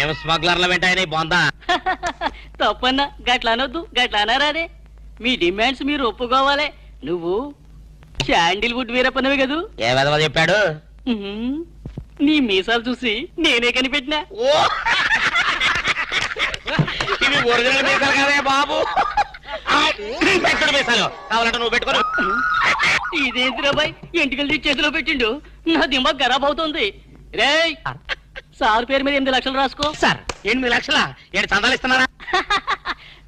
మేము స్మగ్లర్ల వెంటాయని బొందా. తప్పన్నా గట్లా అనొద్దు, గట్లా అనారాదే. మీ డిమాండ్స్ మీరు ఒప్పుకోవాలి. నువ్వు శాండిల్వుడ్ వీరప్పనవి కదూ? ఏ విధవ చెప్పాడు? నీ మీసాలు చూసి నేనే కనిపెట్టినా. ఇవి ఒరిజినల్ మీసాలు కదే బాబు. మీసాలు కావాలంటే నువ్వు పెట్టుకో. ఇదేంటి బాయ్ ఎంటికలు చేతిలో పెట్టిండు? నా దిమ్మ ఖరాబ్ అవుతుంది. రేయ్ సార్ పేరు మీద 8 లక్షలు రాసుకో. సార్ 8 లక్షలా? ఏంటి చందాలు ఇస్తున్నారా?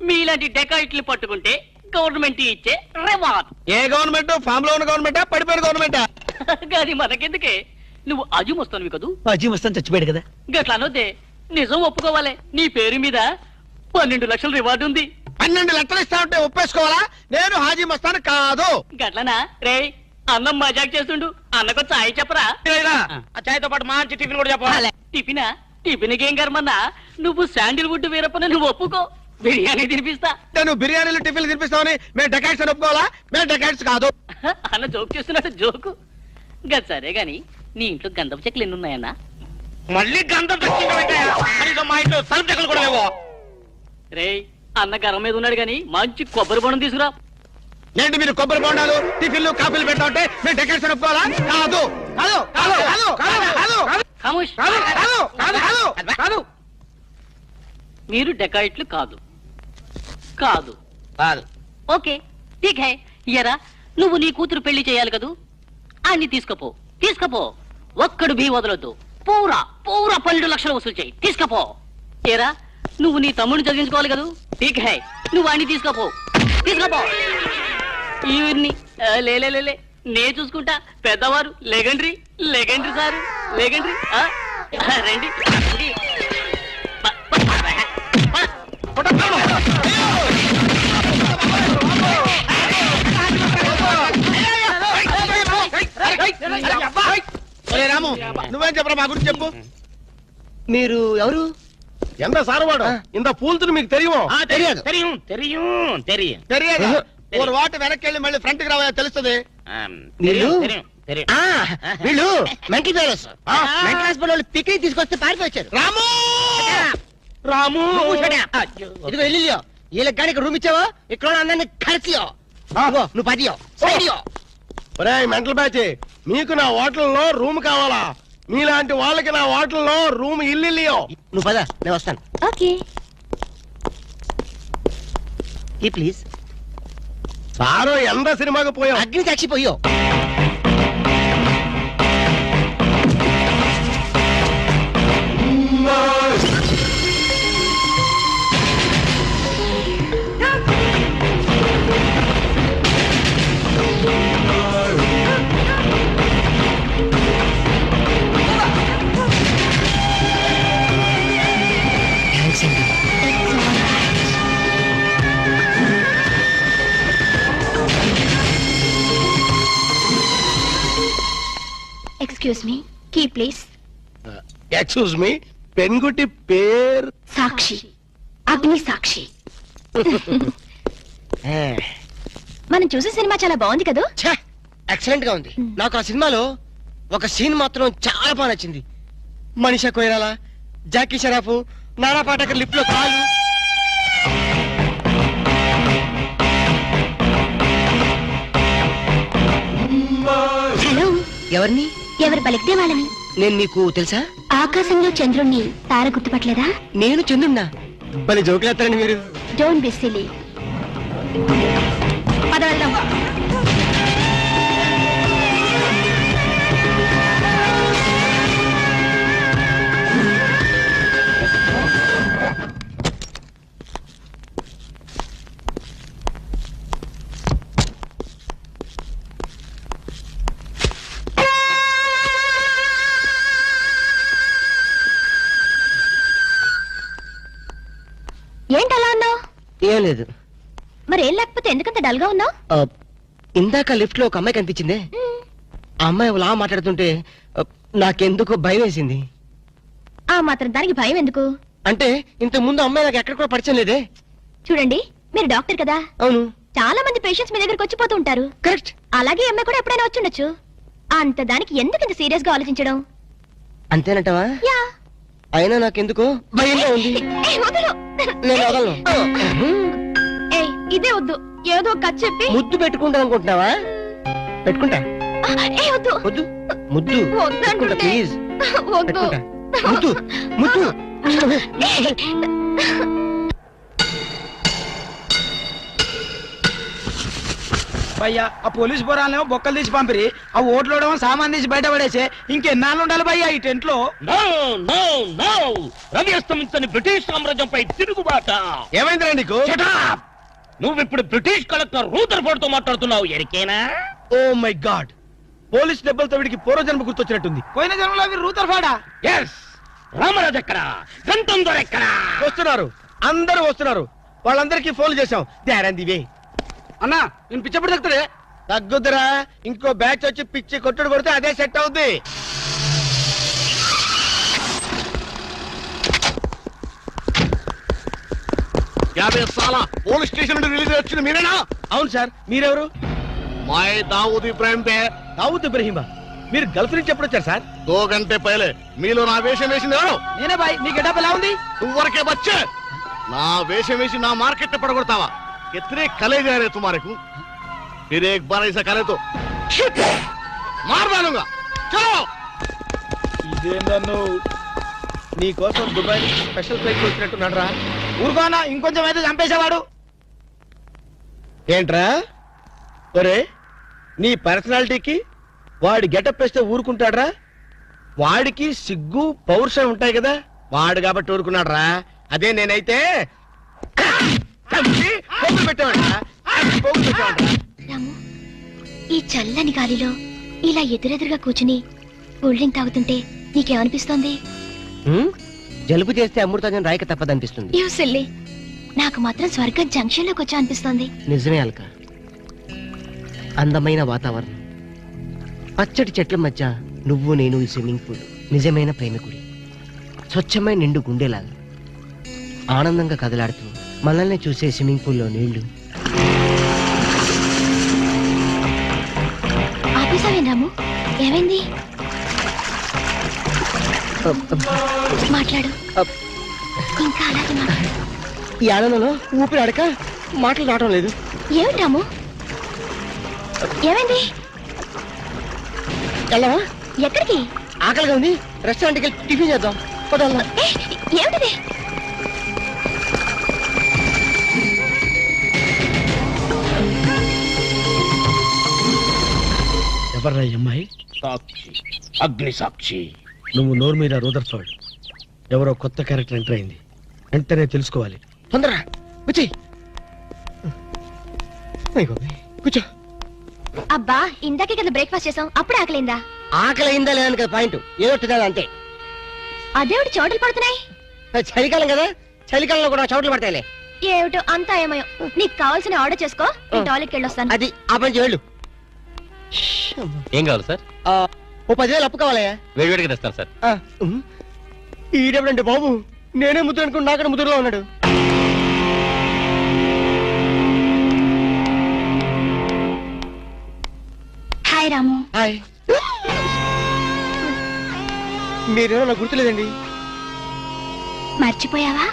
మీలాంటి డెకాయిట్లు పట్టుకుంటే గవర్నమెంట్ ఇచ్చే రివార్డ్. ఏ గవర్నమెంట్? ఫామ్ లో ఉన్న గవర్నమెంటా, పడిపోయిన గవర్నమెంటా? అది మనకెందుకే? నువ్వు అజీం వస్తాను కదూ? అజీం వస్తాను చచ్చిపోయాడు కదా. గట్లా అనొద్దే, నిజం ఒప్పుకోవాలి. నీ పేరు మీద 12 లక్షల రివార్డు ఉంది. 12 లక్షలు ఇస్తా ఉంటే ఒప్పేసుకోవాలా? నేను హాజీ మస్తాను కాదు. గట్లనా? రే అన్నం మజాక్ చేస్తుండు, అన్నకు చాయ్ చెప్పరా? ఆ చాయ్తో పాటు మంచి టిఫిన్ కూడా చెప్పాలి. టిఫినా? టిఫిన్కి ఏం కర్మన్నా? నువ్వు శాండిల్వుడ్ వీరప్పని నువ్వు ఒప్పుకో, బిర్యానీ తినిపిస్తా. నేను బిర్యానీలు టిఫిన్లు తినిపిస్తామని మేము డెకాట్స్ అని ఒప్పుకోవాలా? మేము డెకాట్స్ కాదు. అన్న జోక్ చేస్తున్నట్టు జోకు. గది సరే గాని నీ ఇంట్లో గంధపు చెక్కలు ఎన్ని ఉన్నాయన్నా? మళ్ళీ గంధం తెచ్చిందో మా ఇంట్లో సరుపు చెక్కలు కూడా లేవో. రే అన్న గరం మీద ఉన్నాడు గాని మంచి కొబ్బరి బొండం తీసుకురా. ఏంటి మీరు కొబ్బరి బొండాలు టిఫిన్లు కాఫీలు పెట్టా ఉంటే మేము డెకాట్స్ అని ఒప్పుకోవాలా? కాదు కాదు కాదు కాదు కాదు కాదు ఖమోష్. కాదు కాదు కాదు కాదు. మీరు డెకాయిట్లు కాదు. కాదు కాదు. ఓకే ఠీక్ హై. ఎరా నువ్వు నీ కూతురు పెళ్లి చేయాలి కదూ? అన్ని తీసుకపో, తీసుకపో. ఒక్కడు భీ వదలొద్దు. పూరా పూరా 12 లక్షలు వసూలు చేయి, తీసుకపో. ఏరా నువ్వు నీ తమ్ముడిని చదివించుకోవాలి కదూ? ఠీక్ హై, నువ్వు అన్ని తీసుకపో, తీసుకపో. ఈవిడ్ని లే నే చూసుకుంటా. పెద్దవారు లెగండ్రీ లెగండ్రీ సారు లెగండ్రీ. రండి రండి. రాము నువ్వేం చెప్పరా మా గురించి చెప్పు. మీరు ఎవరు? ఎంత సారవాడు ఇంత పూల్తుని మీకు తెలియమో? తెలియదు తెలియం తెలియం తెలియం తెలియదు. ఒక వాటి వెనక్కి వెళ్ళి మళ్ళీ ఫ్రంట్ కి రావా తెలుస్తుంది. వీళ్ళు మెంటల్ ఫెలోస్. మెంటల్ హాస్పిటల్ వాళ్ళు పిక్నిక్ తీసుకొస్తే పారిపోయారు. రాము రాము ఇదిగో వెళ్ళియో వీళ్ళకి కానీ రూమ్ ఇచ్చావో ఇక్కడ అందరినీ ఖర్చియో నువ్వు పదియో సైడియో. మెంటల్ బ్యాచ్ మీకు నా హోటల్లో రూమ్ కావాలా? మీలాంటి వాళ్ళకి నా హోటల్లో రూమ్ ఇల్లియో. నువ్వు పద నేను వస్తాను. Okay please. సారో ఎంత సినిమాకి పోయావు? అగ్ని సాక్షిపోయో. Excuse me, key please. Excuse me, పెన్గుటి పేరు సాక్షి, అగ్ని సాక్షి. మనం చూసే సినిమా చాలా బాగుంది కదా? ఎక్సలెంట్ గా ఉంది. నాకు ఆ సినిమాలో ఒక సీన్ మాత్రం చాలా బాగా నచ్చింది. మనీషా కొయిరాలా, జాకీ షరాఫ్, నానా పాటకర్ లిప్ లో కాలు. హలో, ఎవరిని? ఎవరు పలికితే వాళ్ళని. నేను నీకు తెలుసా? ఆకాశంలో చంద్రుణ్ణి తార గుర్తుపట్టలేదా? నేను చంద్రున్నా. భలే జోకులేస్తారండి మీరు. Don't be silly. పద వెళ్దాం. ఏంటలా అన్నావు? ఏం లేదు. మరి ఏం లేకపోతే ఎందుకంత డల్ గా ఉన్నావు? ఇందాక లిఫ్ట్ లో ఒక అమ్మాయి కనిపించింది. ఆ అమ్మాయి అలా మాట్లాడుతుంటే నాకెందుకో భయం వేసింది. ఆ మాత్రం దానికి భయం ఎందుకు? అంటే ఇంత ముందు అమ్మాయి నాకు ఎక్కడ కూడా పరిచయం లేదే. చూడండి, మీరు డాక్టర్ కదా? అవును. చాలా మంది పేషెంట్స్ మీ దగ్గరకు వచ్చిపోతూ ఉంటారు. కరెక్ట్. అలాగే అమ్మాయి కూడా ఎప్పుడైనా వచ్చుండొచ్చు. అంత దానికి ఎందుకు ఇంత సీరియస్ గా ఆలోచించడం? అంతేనంటావా? యా. అయినా నాకెందుకో భయంగా ఉంది. ఏ, వదలు. నేను వదలను. ఏయ్, ఇదే వద్దు. ఏదో కథ చెప్పి ముద్దు పెట్టుకుంటాను అనుకుంటున్నావా? పెట్టుకుంటా. ఏ, వద్దు. వద్దు ముద్దు వద్దంటుంటే. పెట్టుకుంటా ప్లీజ్. వద్దు. పెట్టుకుంటా. ముద్దు ముద్దు. భయ్యా ఆ పోలీస్ పోరాలేమో బొక్కలు తీసి పంపిరి, ఆ ఓట్లోడేమో సామాన్ తీసి బయట పడేసే. ఇంకెన్నాళ్ళు ఉండాలి భయ్యా ఈ టెంట్ లో? నో నో నో రవి అస్తమించని బ్రిటిష్ సామ్రాజ్యంపై తిరుగుబాట. ఏమైందిరా నీకు? Shut up! నువ్విప్పుడు బ్రిటిష్ కలెక్టర్ రూదర్ఫోర్డ్ తో మాట్లాడుతున్నావు. ఎరికేనా? ఓ మై గాడ్, పోలీస్ దెబ్బలతో వీడికి పూర్వజన్మ గుర్తొచ్చినట్టుంది. పోయిన జన్మలో వీరు రూతర్ఫాడా? ఎస్. రామరాజు ఎక్కడా? గంటం దొర ఎక్కడా? వస్తున్నారు, అందరూ వస్తున్నారు. వాళ్ళందరికీ ఫోన్ చేశాం. దే అన్నా నేను పిచ్చప్పుడు తగ్గుతాడే. తగ్గుద్దురా, ఇంకో బ్యాచ్ వచ్చి పిచ్చి కొట్టుడు కొడితే అదే సెట్ అవుద్ది. పోలీస్ స్టేషన్ నుండి రిలీజ్ వచ్చిన మీరేనా? అవును సార్, మీరెవరు? मैं दाऊद इब्राहिम पे దావుద్ ఇబ్రహీమా. మీరు గల్ఫ్ నుంచి ఎప్పుడు వచ్చారు సార్? 2 घंटे पहले మీలో నా వేషం వేసింది ఎవరు? నేనే బాయ్. నీ గెటప్ ఎలా ఉంది? నువ్వరకే బచ్చే నా వేషం వేసి నా మార్కెట్ పడగొడతావా? कितने कले जा रहे तुम्हारे को? फिर एक बार ऐसा करे तो मार डालूंगा. चलो. ఇదేందన్ను నీ కోసం దుబాయ్ నుంచి స్పెషల్ ఫ్లైట్ వచ్చినట్టున్నాడు రా. ఊరుకోనా, ఇంకొంచెం అయితే చంపేసేవాడు. ఏంట్రా ఒరే, నీ పర్సనాలిటీకి వాడి గెటప్ వేస్తే ఊరుకుంటాడ్రా? వాడికి సిగ్గు పౌరుషం ఉంటాయి కదా, వాడు కాబట్టి ఊరుకున్నాడు రా. అదే నేనైతే పెట్టేవాడ్రా. రాము, ఈ చల్లని గాలిలో ఇలా ఎదురెదురుగా కూర్చుని కూల్ డ్రింక్ తాగుతుంటే నీకేమనిపిస్తోంది? జలుబు చేస్తే అమృతాజన్ రాయక తప్పదనిపిస్తుంది. యూ సిల్లీ, నాకు మాత్రం స్వర్గం జంక్షన్ లోకి వచ్చా అనిపిస్తోంది. నిజమే అల్క. అందమైన వాతావరణం, పచ్చటి చెట్ల మధ్య నువ్వు నేను ఈ స్విమ్మింగ్ పూల్ నిజమైన ప్రేమికుడి. స్వచ్ఛమైన నిండు గుండెలాగా ఆనందంగా కదలాడుతూ మనల్ని చూసే స్విమ్మింగ్ పూల్లో నీళ్లు. ఆపేసావేం రాము? ఏమైంది? మాట్లాడు, ఇంకా అలాగే మాట్లాడు. ఈ ఆనందంలో ఊపిరి ఆడక మాటలు రావడం లేదు. ఏమిటి రాము, ఏమైంది? వెళ్ళవా? ఎక్కడికి? ఆకలిగా ఉంది, రెస్టారెంట్కి వెళ్ళి టిఫిన్ చేద్దాం. వదలనా? ఏ, ఏమిటిది? ఎవర్రా ఈ అమ్మాయి? సాక్షి, అగ్ని సాక్షి. నువ్వు నోరు మీద రూదర్ఫర్డ్. ఎవరో కొత్త క్యారెక్టర్ ఎంటర్ అయింది, వెంటనే తెలుసుకోవాలి. తొందరగా వచ్చి కూర్చో. అబ్బా, ఇందాకే కదా బ్రేక్ఫాస్ట్ చేసాం, అప్పుడు ఆకలిందా? ఆకలి అయిందా లేదని కదా పాయింట్, ఏదో తినాలి అంతే. అదేమిటి చోటలు పడుతున్నాయి? చలికాలం కదా, చలికాలంలో కూడా చోట్లు పడతాయిలే. ఏమిటో అంతా ఏమయో. నీకు కావాల్సిన ఆర్డర్ చేసుకో, నేను టాయిలెట్కి వెళ్ళొస్తాను. అది ఆ పని చేయాలి. ఏం కావాలి సార్? ఓ 10,000 అప్పు కావాలయ్యా. వేడివేడిగా తెస్తాను సార్. ఈడెవడండి బాబు, నేనే ముద్దు అనుకుని నాకడ ముద్దులో ఉన్నాడు. హాయ్ రాము. హాయ్. మీరేమో నాకు గుర్తులేదండి. మర్చిపోయావా?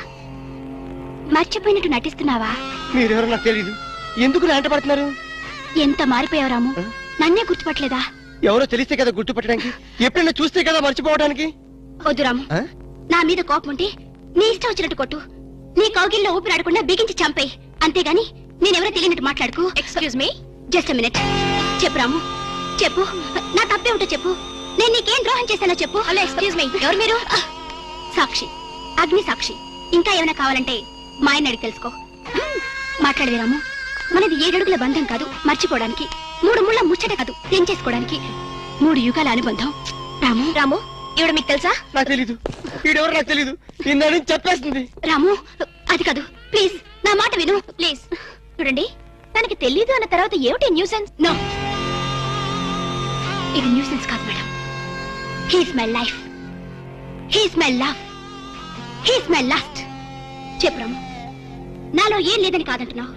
మర్చిపోయినట్టు నటిస్తున్నావా? మీరెవరో నాకు తెలీదు. ఎందుకు నా వెంట పడుతున్నారు? ఎంత మారిపోయావు రాము, నన్నే గుర్తుపట్టలేదా? ఎవరో తెలిస్తే కదా గుర్తుపట్టడానికి, ఎప్పుడైనా చూస్తే కదా మర్చిపోవడానికి. వద్దు రాము, నా మీద కోపం ఉంటే నీ ఇష్టం వచ్చినట్టు కొట్టు, నీ కౌగిల్లో ఊపిరాడకుండా బిగించి చంపేయి. అంతేగాని నేనెవరో తెలియనట్టు మాట్లాడుకో. Excuse me, just minute. చెప్పు రాము, చెప్పు. నా తప్పే ఉంటే చెప్పు. నేను నీకేం ద్రోహం చేశానో చెప్పు. హలో, ఎక్స్క్యూజ్ మీ, ఎవరు మీరు? సాక్షి, అగ్ని సాక్షి. ఇంకా ఏమైనా కావాలంటే మా ఆయన అడిగి తెలుసుకో. మాట్లాడవే రాము. మనది 7 అడుగుల బంధం కాదు మర్చిపోవడానికి, 3 ముళ్ళ ముచ్చట కాదు తెంచేసుకోవడానికి, 3 యుగాల అనుబంధం. రాము, రాము, ఇవిడ మీకు తెలుసా? నాకు తెలీదు. ఈడెవరో నాకు తెలీదు. ఇందని చెప్పేస్తుంది. రాము, అది కాదు, ప్లీజ్ నా మాట విను, ప్లీజ్. చూడండి, తనకి తెలీదు అన్న తర్వాత ఏమిటి న్యూసెన్స్? నో, ఇది న్యూసెన్స్ కాదు madam. He's my life, he's my love, he's my last. చెప్పు రాము, నాలో ఏం లేదని కాదంటున్నావు,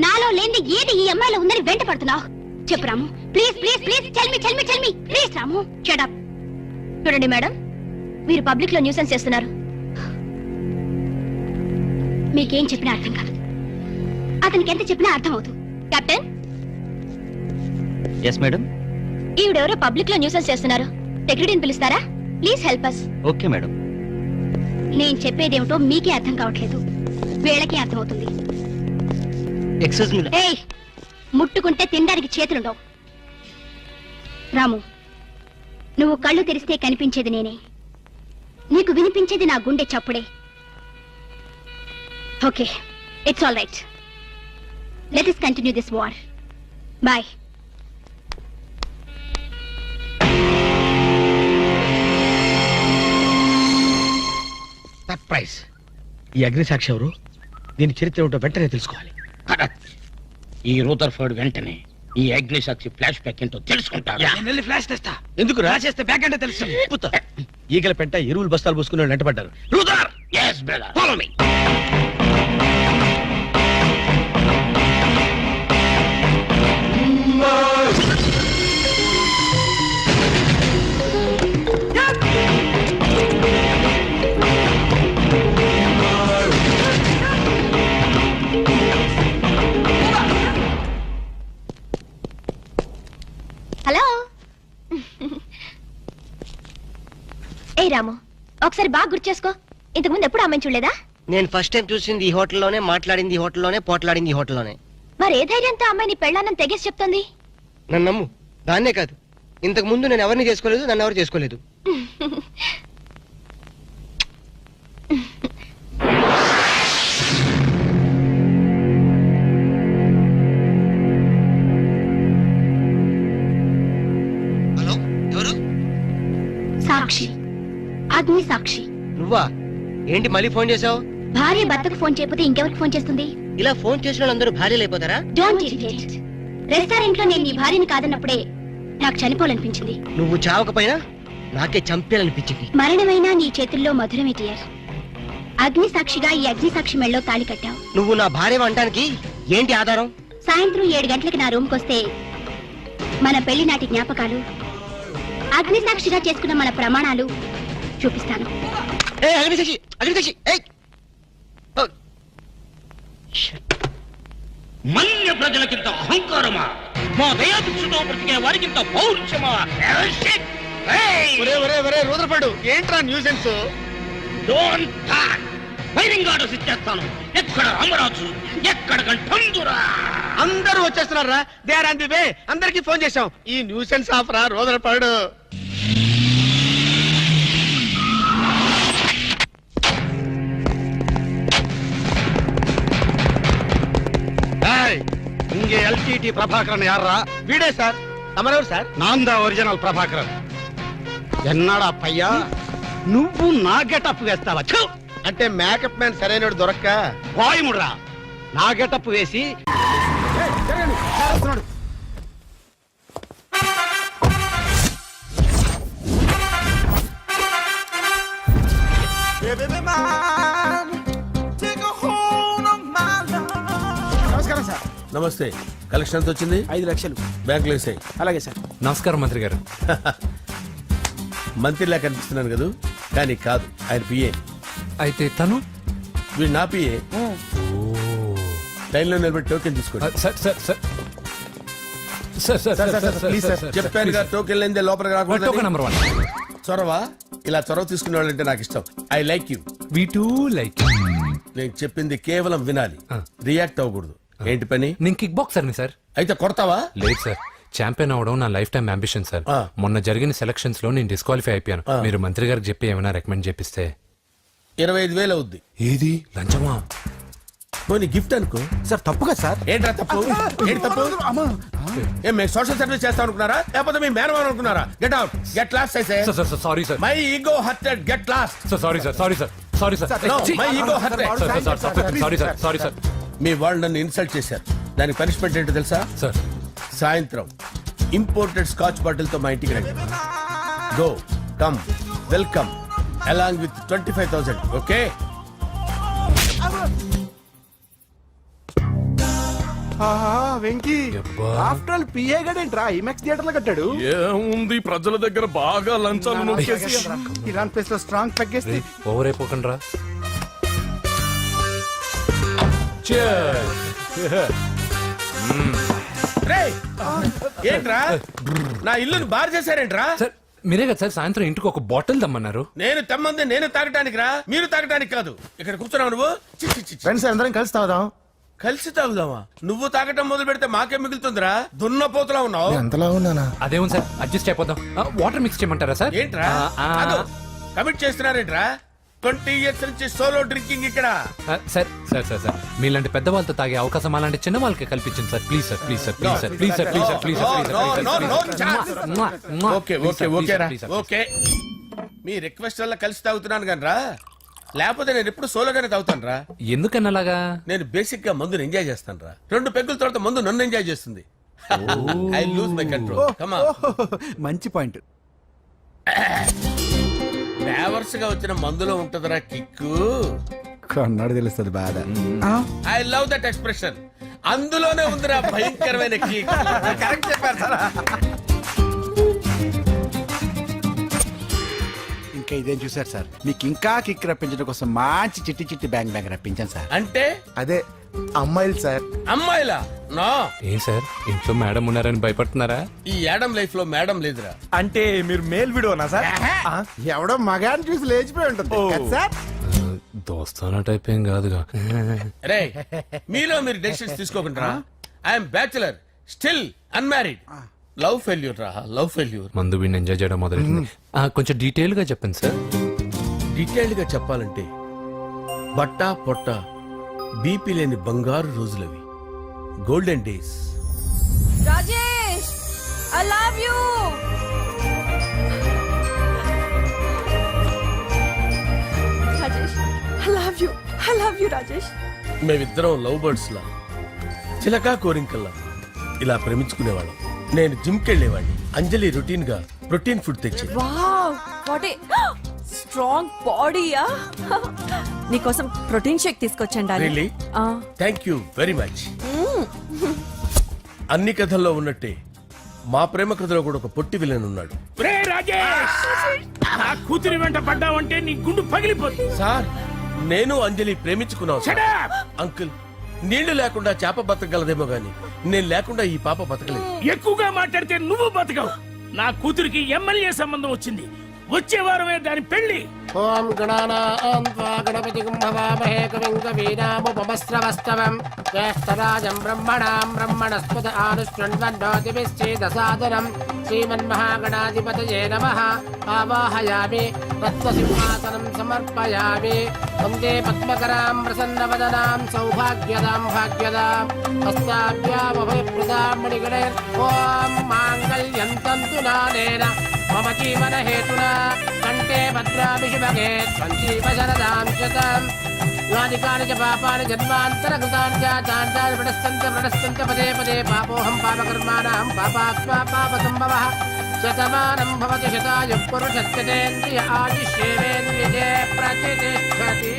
నాలో లేని ఏది ఈ అమ్మాయిలో ఉందని వెంట పడుతున్నావు. చెప్పు Ramu, please please please, tell me please Ramu. Shut up. చూడండి మేడం, మీరు పబ్లిక్ లో న్యూసెన్స్ చేస్తున్నారు. మీకేం చెప్పినా అర్థం కాదు, అతనికి ఎంత చెప్పినా అర్థం అవుతుంది. Captain, yes madam. ఈవిడెవరో పబ్లిక్ లో న్యూసెన్స్ చేస్తున్నారు. సెక్రటరీని పిలుస్తారా? Please help us. Okay madam. నేను చెప్పేదేమిటో మీకే అర్థం కావట్లేదు, వీళ్ళకే అర్థం అవుతుంది. Excuse me. ఏయ్, ముట్టుకుంటే తినడానికి చేతులుండవు. రాము, నువ్వు కళ్ళు తెరిస్తే కనిపించేది నేనే, నీకు వినిపించేది నా గుండె చప్పుడే. Okay, it's all right. Let us continue this war. Bye. Surprise. ఈ అగ్నిసాక్షి ఎవరు? దీని చరిత్ర ఏమిటో వెంటనే తెలుసుకోవాలి. కరెక్ట్. ఈ రూదర్ఫర్డ్ వెంటనే ఈ అగ్నిసాక్షి ఫ్లాష్ బ్యాక్ ఏంటో తెలుసుకుంటారు. ఫ్లాష్ తెస్తా. ఎందుకు రాసేస్తే బ్యాక్ అంటే తెలుసు. ఈగల పెంట ఎరువులు బస్తాలు పోసుకుని వెంటబడ్డారు. Brother, yes brother, follow me. Hello. ఏ రాము, ఒకసారి బాగా గుర్తు చేసుకో. ఇంతకుముందు ఎప్పుడు అమ్మాయి చూడలేదా? నేను ఫస్ట్ టైం చూసింది ఈ హోటల్లోనే, మాట్లాడింది ఈ హోటల్లోనే, పోట్లాడింది ఈ హోటల్లోనే. మరి ఏ ధైర్యంతో అమ్మాయిని పెళ్ళానని తెగేసి చెప్తుంది? నన్ను నమ్ము. దాన్నే కాదు, ఇంతకు ముందు నేను ఎవరిని చేసుకోలేదు, నన్ను ఎవరు చేసుకోలేదు. హలో, ఎవరు? సాక్షి, అగ్ని సాక్షి. నువ్వా? ఏంటి మళ్ళీ ఫోన్ చేసావు? భార్య భర్తకు ఫోన్ చేయకపోతే ఇంకెవరికి ఫోన్ చేస్తుంది? ఇలా ఫోన్ చేసిన వాళ్ళందరూ భార్యలు అయిపోతారా? Don't irritate. రెస్టారెంట్ లో నేను నీ భార్యని కాదన్నప్పుడే నాకు చనిపోవాలనిపించింది. నువ్వు చావకపోయినా నాకే చంపేయాలనిపించింది. మరణమైనా నీ చేతుల్లో మధురమే డియర్. అగ్ని సాక్షిగా ఈ అగ్ని సాక్షి మెళ్ళలో తాళి కట్టావు. నువ్వు నా భార్య అనడానికి ఏంటి ఆధారం? సాయంత్రం 7 గంటలకు నా రూమ్కి వస్తే మన పెళ్లి నాటి జ్ఞాపకాలు, అగ్ని సాక్షిగా చేసుకున్న మన ప్రమాణాలు చూపిస్తాను. ఏ అగ్నిసాక్షి, అగ్నిసాక్షి, ఏయ్! ఓ! మన్య ప్రజలకింత అహంకారమా? మా దయాభిక్షతో బ్రతికే వారికింత పౌరుషమా? రూదర్ఫర్డ్, ఏంట్రా nuisance? Don't talk. Firing orders ఇచ్చేస్తాను. ఎక్కడ రామరాజు, ఎక్కడ గంటందురా. అందరూ వచ్చేస్తున్నారా? They are on the way. అందరికి ఫోన్ చేశాం. ఈ న్యూసెన్స్ ఆఫ్ రా రూదర్ఫర్డ్. இங்கே எல்டிடி பிரபாகரன் யாரா? వీడే సార్. తమరెవరు సార్? நான் தான் ఒరిజినల్ ప్రభాకరన్. ఎన్నాడా పయ్యా, నువ్వు నా గెటప్ వేస్తావా? ఛు! అంటే మేకప్ మ్యాన్ సరైనడు దొరక్క వాయుముడ్రా, నా గెటప్ వేసి నమస్కారం సార్. నమస్తే. కలెక్షన్ ఎంత వచ్చింది? 5 లక్షలు. బ్యాంకులో వేసాయి. అలాగే సార్. నమస్కారం మంత్రి గారు. మంత్రిలా కనిపిస్తున్నాను కదా, కానీ కాదు, ఆయన పిఏ. అయితే తను వీడు నా పిఏ. లైన్లో నిలబడి టోకెన్ తీసుకోండి. Sir sir sir sir sir sir sir please sir. చెప్పాను కదా, టోకెన్ లేనిదే లోపలికి టోకెన్ రాకూడదు. నంబర్ 1. చొరవ, ఇలా చొరవ తీసుకునే వాళ్ళంటే నాకు ఇష్టం. I like you. We two like. నేను చెప్పింది కేవలం వినాలి, ఆ. రియాక్ట్ అవ్వకూడదు. ఏంటి పని? నేను కిక్ బాక్సర్ని సార్. అయితే కొడతావా? లేదు సార్, ఛాంపియన్ అవడం నా లైఫ్ టైం అంబిషన్ సార్. ఆ. మొన్న జరిగిన సెలక్షన్స్ లో నేను డిస్క్వాలిఫై అయిపోయాను. ఆ. మీరు మంత్రి గారికి చెప్పి ఏమైనా రికమెండ్ చేపిస్తే. 25,000 అవుద్ది. ఏది లంచమా? పోనీ గిఫ్ట్ అనుకో. సార్ తప్పుగా సార్. ఏంట్రా తప్పు? ఏంటి తప్పు? అమ్మా. ఏం మేము సోషల్ సర్వీస్ చేస్తాం అనుకున్నారా, లేకపోతే మీ మేనమాన్ అనుకున్నారా? Get out, get lost. అయితే sir sir sorry sir. My ego hurted, get lost. Sir sorry sir, sorry sir, sorry sir. No, my ego hurt. Sorry sir, sorry sir. మీ వాళ్ళు నన్ను ఇన్సల్ట్ చేశారు. దానికి పనిష్మెంట్ ఏంటో తెలుసా? సార్ సాయంత్రం imported scotch bottle తో మా ఇంటికి రండి. Go, come, welcome along with 25,000. Okay? Venky యబ్బా. ఆఫ్టర్ ఆల్ పిఏ గడేంట్రా ఇమెక్స్ థియేటర్ లో కట్టాడు ఏముంది ప్రజల దగ్గర బాగా లంచాలు నొక్కేసి ఇరాన్ ప్లేస్ లో స్ట్రాంగ్ తగ్గేస్తే ఓవర్ అయిపోకండి రా. రేయ్, ఏంట్రా నా ఇల్లుని బార్ చేశారేంట్రా? సార్ మీరే కదా సార్ సాయంత్రం ఇంటికి ఒక బాటిల్ దమ్మన్నారు. నేను తెమ్మంది నేను తాగటానికి రా, మీరు తాగటానికి కాదు. ఇక్కడ కూర్చున్నావు నువ్వు. చి, చి, చి, చి. ఫ్రెండ్స్ అందరం కలిసి తాగుదాం. కలిసి తాగుదామా? నువ్వు తాగటం మొదలు పెడితే మాకే మిగులుతుందిరా. దున్నపోతులా ఉన్నావు. ఎంతలా ఉన్నానా? అదేమో సార్ అడ్జస్ట్ అయిపోదాం. వాటర్ మిక్స్ చేయమంటారా సార్? ఏంట్రా కమిట్ చేస్తున్నారేంట్రా? 20 years నుంచి సోలో డ్రింకింగ్ ఇక్కడ. సార్ సార్ సార్ సార్ మీలాంటి పెద్ద వాళ్ళతో తాగే అవకాశం అలాంటి చిన్న వాళ్ళకి కల్పించండి sir. Please sir please sir please sir please sir please sir please sir okay okay okay రా ఓకే. మీ రిక్వెస్ట్ వల్ల కలిసి తాగుతున్నాను కానీ రా, లేకపోతే నేను ఎప్పుడు సోలోగానే తాగుతాను రా. ఎందుకన్నా అలాగా? నేను బేసిక్ గా మందుని ఎంజాయ్ చేస్తాను రా. 2 పెగ్గుల తర్వాత మందు నన్ను ఎంజాయ్ చేస్తుంది. I lose my control. Come on. మంచి పాయింట్. ఫ్లేవర్స్ గా వచ్చిన మందులో ఉంటదిరా కిక్కు. కన్నాడు తెలుస్తుంది బాధ. I love that expression. అందులోనే ఉందిరా భయంకరమైన కిక్. కరెక్ట్ చెప్పారు సార్. ఇంకా ఇదేం చూసారు సార్, మీకు ఇంకా కిక్ రప్పించడం కోసం మంచి చిట్టి చిట్టి బ్యాంగ్ బ్యాంగ్ రప్పించాను సార్. అంటే అదే అమ్మాయిలు సార్. అమ్మాయిలా? నా ఏం సార్ ఇంట్లో మేడం ఉన్నారని భయపడుతున్నారా? ఈ యాడమ్ లైఫ్ లో మేడం లేదురా. అంటే మీరు మేల్ వీడియోనా సార్? ఎవడో మగాన్ని చూసి లేచిపోయి ఉంటుంది కదా సార్. దోస్తానా టైప్ ఏం కాదుగా. రే, మీలో మీరు డెసిషన్స్ తీసుకోకుండా. I'm bachelor, still unmarried. Love failure రా, లవ్ ఫెయిల్యూర్. మందు వీడిని ఎంజాయ్ చేయడం మొదలైంది. కొంచెం డీటెయిల్ గా చెప్పండి సార్. డీటెయిల్డ్ గా చెప్పాలంటే బట్టా పొట్ట బీపీ లేని బంగారు రోజులవి, golden days. Rajesh I love you. Rajesh I love you. I love you Rajesh. మేమిద్దరం లవ్ బర్డ్స్ లా, చిలకా కోరింకల్లా ఇలా ప్రేమించుకునేవాళ్ళం. నేను జిమ్ కెళ్ళేవాడిని. అంజలి రొటీన్ గా ప్రోటీన్ ఫుడ్ తెచ్చేది. వావ్ వాట్ ఏ స్ట్రాంగ్ బాడీయా. నీకోసం ప్రోటీన్ షేక్ తీసుకొచ్చండి Really? Thank you very much. అన్ని కథల్లో ఉన్నట్టే మా ప్రేమ కథలో కూడా ఒక పొట్టి విలన్ ఉన్నాడు. కూతురి వెంట పడ్డావంటే నీ గుండు పగిలిపోతుంది. సార్, నేను అంజలి ప్రేమించుకున్నాను సార్. అంకుల్, నీళ్లు లేకుండా చేప బతకగలదేమో గాని నేను లేకుండా ఈ పాప బతకలేదు. ఎక్కువగా మాట్లాడితే నువ్వు బతకవు. నా కూతురికి ఎమ్మెల్యే సంబంధం వచ్చింది. వచ్చే వారమే దాని పెళ్లి. ఓం గణపతి కుంభవామహే కవిం కవీనాముపమస్రవస్తవం జ్యేష్ఠరాజం బ్రహ్మణాం బ్రహ్మణస్పద ఆనుష్ణ్వన్నోతిభిశ్చేదసాదనం శ్రీమన్మహాగణాధిపతయే నమః. ఆవాహయామి తత్వసింహాసనం సమర్పయామి. వందే పద్మకరాం ప్రసన్నవదనాం సౌభాగ్యదాం భాగ్యదాం హస్తాభ్యామభయప్రదాం మణిగణైర్. ఓం మాంగళ్యం తంతు నానేన మమ జీవన హేతునా కంటే భద్రామి శుభగే సంజీవ శరదాం శతం. నాదికాని చ పాపాని జన్మాంతరకృతాని చ చాంతాని ప్రణశ్యంత పదే పదే పాపోహం పాపకర్మాణం పాపాత్మా పాపసంభవః. శతమానం భవతి శతాయుః పురుషస్యేంద్రియ ఆయుష్యేంద్రియే ప్రతిష్టతి.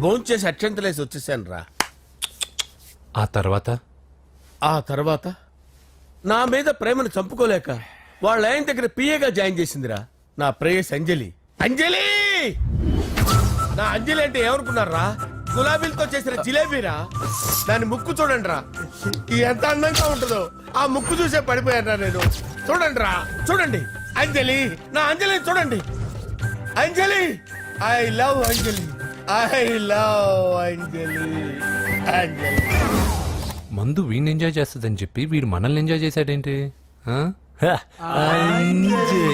భోంచేసి అక్షంతలేసి వచ్చేసాను రా. ఆ తర్వాత ఆ తర్వాత నా మీద ప్రేమను చంపుకోలేక వాళ్ళ ఆయన దగ్గర పిఏగా జాయిన్ చేసిందిరా నా ప్రేయస్ అంజలి. అంజలి! నా అంజలి అంటే ఏమనుకున్నారా? గులాబీలతో చేసిన జిలేబీరా. దాని ముక్కు చూడండి రా, ఎంత అందంగా ఉంటుందో. ఆ ముక్కు చూసే పడిపోయారా నేను. చూడండి రా, చూడండి అంజలి, నా అంజలి చూడండి. Anjali, I love Anjali, I love Anjali. Anjali మందు వీడిని ఎంజాయ్ చేస్తుందని చెప్పి వీడు మనల్ని ఎంజాయ్ చేశాడేంటి? ఆ? హ, అంజలి.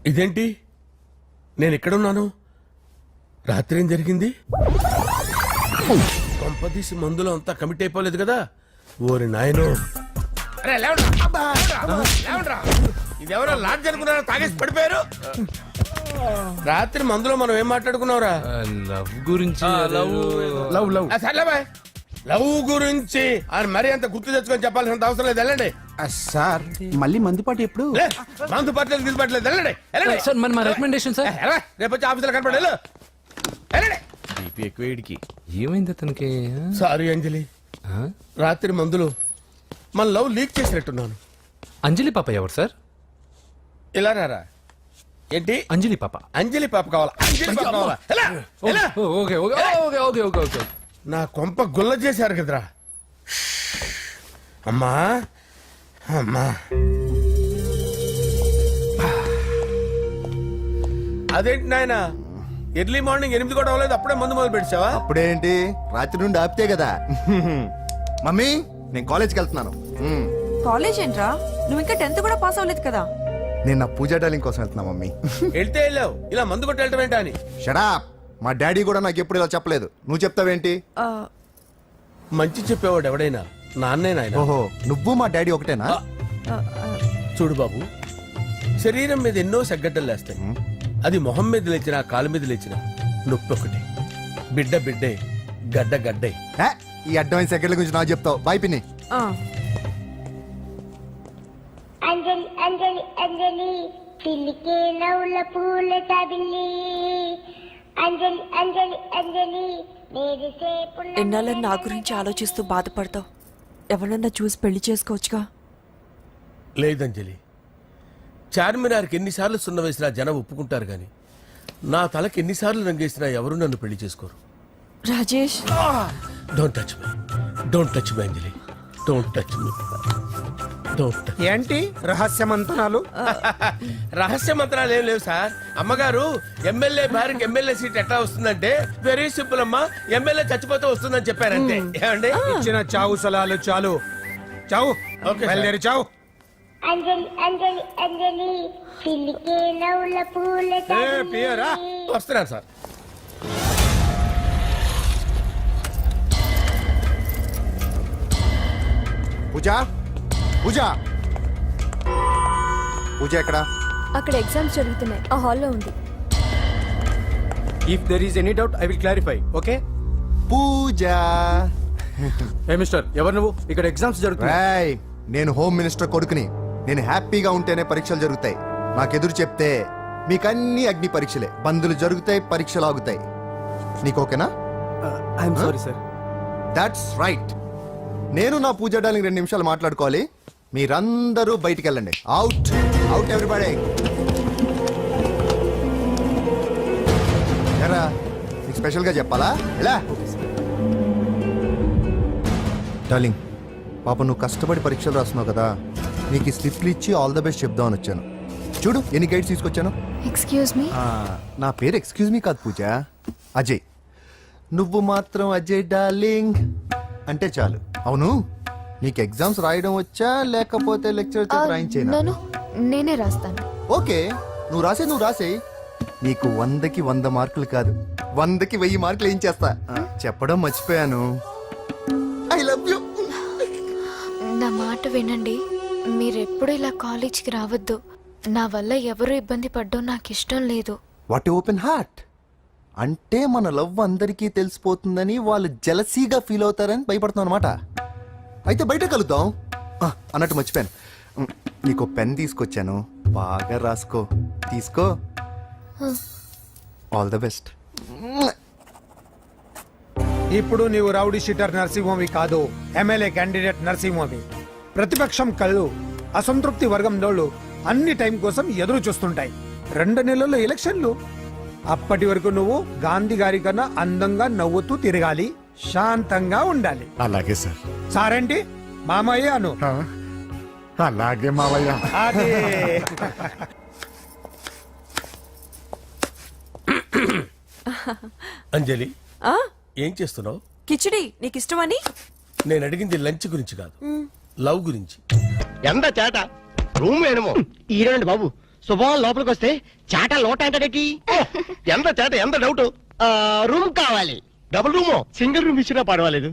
ఇదేంటి, నేను ఎక్కడున్నాను? రాత్రి ఏం జరిగింది? కొంపదీసి మందులో అంతా కమిట్ అయిపోలేదు కదా? ఓరి నాయనో. అరే లేవండ్రా. ఇదెవరో లాడ్జ్ అనుకున్నారా? తాగేసి పడిపోయారు. రాత్రి మందులో మనం ఏం మాట్లాడుకున్నావురా? లవ్ గురించి. లవ్ లవ్ సర్లే బాయ్, లవ్ గురించి అని మరీ అంత గుర్తు తెచ్చుకొని చెప్పాల్సినంత అవసరం లేదు. వెళ్ళండి. సార్ మళ్ళీ మందుపాటి ఎప్పుడు? లే, మందు పట్టలేదు, తీసుపట్టలేదు. వెళ్ళండి వెళ్ళండి. సార్ మరి మా రికమెండేషన్ సార్. రేపు వచ్చి ఆఫీసులో కనపడలేదు. బీపీ ఎక్కువ వీడికి. ఏమైంది అతనికి సారీ అంజలి, ఆ? రాత్రి మందులు మన లవ్ లీక్ చేసినట్టున్నాను. అంజలి పాప ఎవరు సార్? ఇలా రారా. ఏంటి అంజలి పాప. అంజలి పాప కావాలా? అంజలి పాప కావాలా? ఎలా? ఎలా? Okay okay okay okay okay okay. నా కొంప గుల్ల చేశారు కదరా. అమ్మా అమ్మా, అదేంటి నాయన ఎర్లీ మార్నింగ్ 8 కూడా అవ్వలేదు, అప్పుడే మందు మొదలు పెట్టావా? అప్పుడేంటి, రాత్రి నుండి ఆపితే కదా. మమ్మీ నేను కాలేజ్కి వెళ్తున్నాను. కాలేజ్ ఏంట్రా, నువ్వు ఇంకా 10th కూడా పాస్ అవ్వలేదు కదా. నేను నా పూజా డాలింగ్ కోసం వెళ్తున్నా మమ్మీ. వెళ్తే వెళ్ళావు, ఇలా మందు కొట్టి వెళ్ళటం ఏంటా అని. షడా, మా డాడీ కూడా నాకు ఎప్పుడు ఇలా చెప్పలేదు. నువ్వు చెప్తావేంటి? ఆ, మంచి చెప్పేవాడు ఎవడైనా నాన్నే నాయన. ఓహో, నువ్వు మా డాడీ ఒకటేనా? ఆ, ఆ, చూడు బాబు, శరీరం మీద ఎన్నో సగ్గడ్డలు లేస్తాయి. అది మొహం మీద లేచినా కాలు మీద లేచినా నొప్పి ఒకటి. బిడ్డ బిడ్డే, గడ్డ గడ్డే. హే, ఈ అడ్వాన్స్ సెకండ్ల గురించి నాకు చెప్తావు. బాయ్ పిన్ని. ఆ. అంజలి అంజలి అంజలి పిల్లికే నవ్వుల పూల తబిల్లి అంజలి అంజలి అంజలి ఎన్నాళ్ళని నా గురించి ఆలోచిస్తూ బాధపడతావు. ఎవరన్నా చూసి పెళ్లి చేసుకోవచ్చుగా. లేదంజలి, చార్మినార్కి ఎన్నిసార్లు సున్న వేసినా జనం ఒప్పుకుంటారు గాని నా తలకి ఎన్నిసార్లు రంగేసినా ఎవరు నన్ను పెళ్లి చేసుకోరు. Rajesh, don't touch me, don't touch me Anjali, don't touch me, don't. ఏంటి రహస్య మంతనాలు? రహస్య మంత్రాలు ఏం లేవు సార్. అమ్మగారు ఎమ్మెల్యే భార్యకి ఎమ్మెల్యే సీట్ ఎట్లా వస్తుందంటే వెరీ సింపుల్ అమ్మా, ఎమ్మెల్యే చచ్చిపోతే వస్తుందని చెప్పారంటే. ఏమండి, ఇచ్చిన చావు సలాలు చాలు. చావు, ఓకే బయలుదేరి చావు. అంజలి అంజలి అంజలి పిల్లికే నవ్వుల పూల పియరా వస్తున్నాను సార్. పూజ, పూజ, పూజ ఎక్కడ? అక్కడ ఎగ్జామ్స్ జరుగుతున్నాయి, ఆ హాల్లో ఉంది. If there is any doubt I will clarify. Okay Pooja. ఏ మిస్టర్, ఎవరు నువ్వు? ఇక్కడ ఎగ్జామ్స్ జరుగుతున్నాయి. రాయ్, నేను హోమ్ మినిస్టర్ కొడుకుని. నేను హ్యాపీగా ఉంటేనే పరీక్షలు జరుగుతాయి. నాకెదురు చెప్తే మీకన్నీ అగ్ని పరీక్షలే. బందులు జరుగుతాయి, పరీక్షలు ఆగుతాయి. నీకు ఓకేనా? I'm sorry sir. That's right. నేను నా పూజ డార్లింగ్ 2 నిమిషాలు మాట్లాడుకోవాలి. మీరందరూ బయటికి వెళ్ళండి. Out, out everybody. ఎరా, నీకు స్పెషల్గా చెప్పాలా? ఎలా డార్లింగ్, పాప నువ్వు కష్టపడి పరీక్షలు రాస్తున్నావు కదా, నీకు ఈ స్లిప్లు ఇచ్చి ఆల్ ద బెస్ట్ చెప్దామని వచ్చాను. చూడు ఎన్ని గైడ్స్ తీసుకొచ్చాను. Excuse me. నా పేరు ఎక్స్క్యూజ్ మీ కాదు పూజ, అజయ్. నువ్వు మాత్రం అజయ్ డార్లింగ్ అంటే చాలు. అవును, నీకు ఎగ్జామ్స్ రాయడం వచ్చా లేకపోతే లెక్చర్ చేత రాయించేనా? నేనే రాస్తాను. ఓకే, నువ్వు రాసే. నీకు 100కి 100 మార్కులు కాదు, 100కి 1000 మార్కులు ఏం చేస్తా. చెప్పడం మర్చిపోయాను, ఐ లవ్ యూ. నా మాట వినండి, మీరెప్పుడు ఇలా కాలేజీకి రావద్దు. నా వల్ల ఎవరు ఇబ్బంది పడ్డం నాకు ఇష్టం లేదు. వాట్ ఓపెన్ హార్ట్ అంటే మన లవ్ అందరికీ తెలిసిపోతుందని వాళ్ళు జలసీగా ఫీల్ అవుతారని భయపడుతున్నాను అనమాట. అయితే బయట కలుద్దాం. అన్నట్టు మర్చిపోయాను, నీకు పెన్ తీసుకొచ్చాను, బాగా రాసుకో. తీసుకో. All the best. ఇప్పుడు నీవు రౌడీ షీటర్ నరసింహవి కాదు, ఎమ్మెల్యే క్యాండిడేట్ నరసింహవి. ప్రతిపక్షం కళ్ళు, అసంతృప్తి వర్గం డోళ్ళు అన్ని టైం కోసం ఎదురు చూస్తుంటాయి. 2 నెలల్లో ఎలక్షన్లు. అప్పటి వరకు నువ్వు గాంధీ గారి కన్నా అందంగా నవ్వుతూ తిరగాలి, శాంతంగా ఉండాలి. అలాగే సార్. సారేంటి మామయ్య అను. అలాగే మావయ్య. అదే. అంజలి, ఆ, ఏం చేస్తున్నావు? కిచిడి నీకు ఇష్టమని. నేను అడిగింది లంచ్ గురించి కాదు, లవ్ గురించి. ఎంత చేట రూమ్ వేణుమో ఈరండి బాబు. శుభం లోపలికి వస్తే చాట లోట ఏంటంటే ఎంత చేట, ఎంత డౌట్. రూమ్ కావాలి. డబుల్ రూమో? సింగిల్ రూమ్ ఇచ్చినా పర్వాలేదు,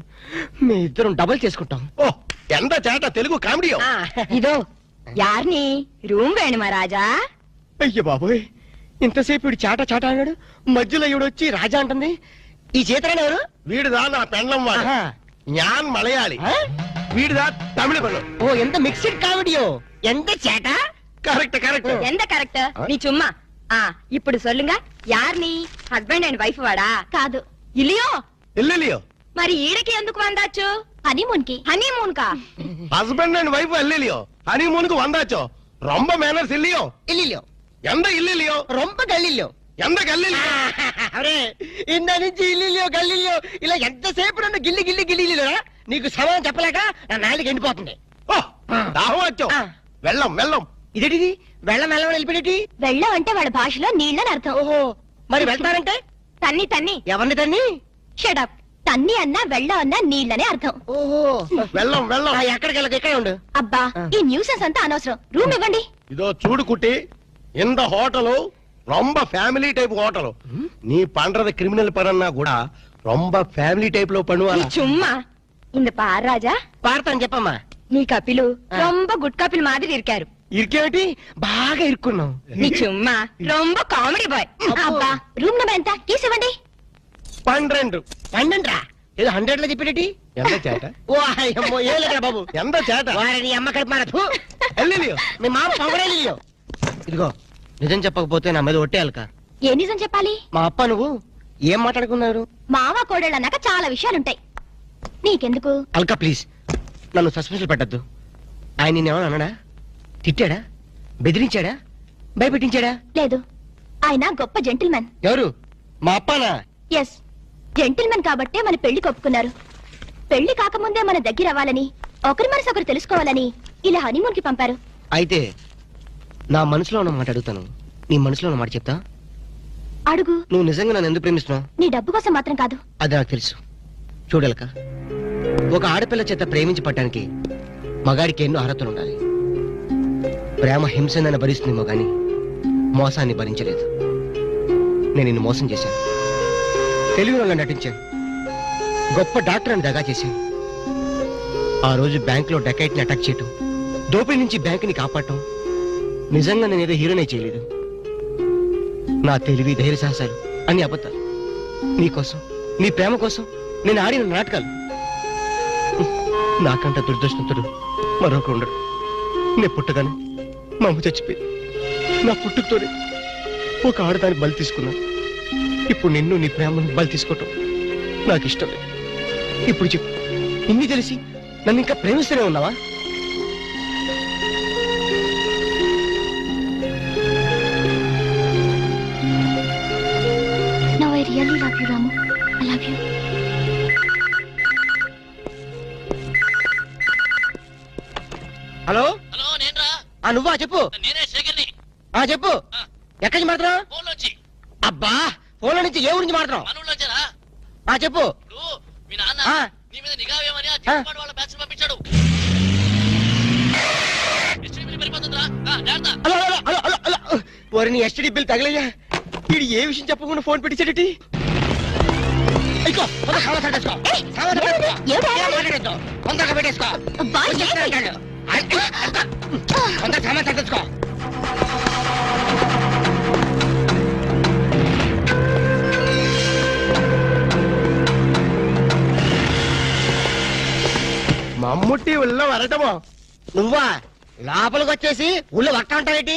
మీ ఇద్దరం డబుల్ చేసుకుంటాం. ఓ ఎంత చేట, తెలుగు కామెడీ. ఇదో యార్ని రూమ్ వేణుమా రాజా. అయ్య బాబోయ్, ఇంతసేపు వీడు చాట చాట అన్నాడు, మధ్యలో ఈవిడొచ్చి రాజా అంటుంది. ఈ చేతరాని ఎవరు? వీడిదా నా పెండ్లం వాడు. జ్ఞాన్ మలయాళి, వీడిదా తమిళ పెళ్ళం. ఓ ఎంత మిక్స్డ్ కామెడీయో. ఎంత చేట. Correct correct. ఎంత కరెక్ట్ నీ చుమ్మా. ఇప్పుడు சொல்லுங்க யார் நீ హస్బెండ్ అండ్ వైఫ్ వాడా కాదు ఇలియో ఎల్లెలియో మరి ఈడకి ఎందుకు వందాచ్చు హనీమూన్ కి హనీమూన్ కా హస్బెండ్ అండ్ వైఫ్ ఎల్లెలియో హనీమూన్కు వందాచో రొంబ మేనర్స్ ఇల్లియో ఇల్లిలో ఎంత ఇల్లిలియో రొంప గల్లిలో ఎంత గల్లిలియో అరే ఇంద నుంచి ఇల్లిలో గల్లిలో ఇలా ఎంతసేపు నన్ను గిల్లి గిల్లి గిల్లిరా నీకు సమాధానం చెప్పలేక నా నాలుగు ఎండిపోతుంది ఓ, దాహం వచ్చో వెళ్ళం వెళ్ళం ఇదేంటిది వెళ్ళం వెళ్ళం వెళ్ళిపోయేటి వెళ్ళం అంటే వాళ్ళ భాషలో నీళ్ళని అర్థం ఓహో మరి వెళ్తారంటే తన్ని తన్ని ఎవరిని తన్ని షడప్ తన్ని అన్నా వెళ్ళం అన్నా నీళ్ళనే అర్థం ఓహో వెళ్ళం వెళ్ళం ఎక్కడికి వెళ్ళక ఇక్కడే ఉండు అబ్బా ఈ న్యూసెన్స్ అంతా అనవసరం రూమ్ ఇవ్వండి இதோ சூடு குட்டி இந்த ஹோட்டலு ரொம்ப ஃபேமிலி டைப் ஹோட்டலு நீ பண்றது கிரிமினல் பரன்னா கூட ரொம்ப ஃபேமிலி டைப்ல பண்ணுவாங்க சும்மா இந்த பார் ராஜா పాడతాను చెప్పమ్మా నీ కపిలు రొంబ గుడ్ కపిల్ మాదిరి ఇరికారు ఇరికేమిటి బాగా ఇరుక్కున్నాం నీ చుమ్మా రొంబ కామెడీ బాయ్ అబ్బా రూమ్ నెంబర్ ఎంత తీసివ్వండి 12 పండంట్రా ఏదో 100 లో చెప్పేటి ఎంత చేట ఓ అయ్యమ్మో ఏ లేదురా బాబు ఎంత చేట వారిని అమ్మ కడుపు మారదు ఎల్లిలియో మీ మామ పొగడేలియో ఇదిగో నిజం చెప్పకపోతే నా మీద ఒట్టేయాలక ఏ నిజం చెప్పాలి మా అప్ప నువ్వు ఏం మాట్లాడుకున్నారు మావ కోడళ్ళు అన్నాక చాలా విషయాలుంటాయి నీకెందుకు అల్కా ప్లీజ్ నన్ను సస్పెన్షన్ పెట్టద్దు ఆయన నిన్నేమన్నా అన్నాడా తిట్టాడా బెదిరించాడా భయపెట్టించాడా లేదు ఆయన గొప్ప జెంటిల్మెన్ ఎవరు మా అప్పనా ఎస్ జెంటిల్మెన్ కాబట్టే మన పెళ్లి ఒప్పుకున్నారు పెళ్లి కాకముందే మన దగ్గర అవ్వాలని ఒకరి మనసు ఒకరు తెలుసుకోవాలని ఇలా హనీమూన్ కి పంపారు అయితే నా మనసులో ఉన్న మాట అడుగుతాను నీ మనసులో ఉన్న మాట చెప్తా అడుగు నువ్వు నిజంగా నన్ను ఎందుకు ప్రేమిస్తున్నావు నీ డబ్బు కోసం మాత్రం కాదు అది నాకు తెలుసు చూడలక ఒక ఆడపిల్ల చేత ప్రేమించి పట్టడానికి మగాడికి ఎన్నో అర్హతలు ఉండాలి ప్రేమ హింసనని భరిస్తుందేమో గాని మోసాన్ని భరించలేదు నేను నిన్ను మోసం చేశాను తెలివిలో నటించాను గొప్ప డాక్టర్ అని దగా చేశాను ఆ రోజు బ్యాంకులో డకైట్ని అటాక్ చేయటం దోపిడీ నుంచి బ్యాంకుని కాపాడటం నిజంగా నేనేదో హీరోనే చేయలేదు నా తెలివి ధైర్య సాహసాలు అన్ని అబద్ధాలు నీకోసం నీ ప్రేమ కోసం నేను ఆడిన నాటకాలు నాకంట దురదృష్టంతుడు మరొక ఉండడు నేను పుట్టగానే మా అమ్మ చచ్చిపోయి నా పుట్టుకతోనే ఒక ఆడదాన్ని బలి తీసుకున్నా ఇప్పుడు నిన్ను నీ ప్రేమను బలి తీసుకోవటం నాకు ఇష్టం లేదు ఇప్పుడు చెప్పు ఇన్ని తెలిసి నన్ను ఇంకా ప్రేమిస్తూనే ఉన్నావా now I really love you Ramu I love you hello hello నేనురా నువ్వా చెప్పు నేనే శేఖర్ని చెప్పు ఎక్కడి నుంచి మాట్లాడుతున్నావు ఫోన్ నుంచి అబ్బా ఫోన్ నుంచి ఏ ఊరి నుంచి మాట్లాడుతున్నావు మనూళ్ళో వచ్చారా చెప్పు ఇప్పుడు మీ నాన్న ఆ. నీ మీద నిఘా వేయమని ఆ చిన్నపాడు వాళ్ళ బ్యాచ్ పంపించాడు ఎస్టీడీ పరిపోతుందిరా జాగ్రత్త అలా అలా అలా అలా అలా వారిని ఎస్టీడీ బిల్ తగలయ్యా వీడు ఏ విషయం చెప్పకుండా ఫోన్ పెట్టించాడటి తొందరగా పెట్టేసుకో తొందరగా సామాన్ సర్దేసుకో మమ్ముట్టి ఉల్ల వరటమో నువ్వా లోపలికి వచ్చేసి ఊళ్ళో వర్త ఉంటావేటి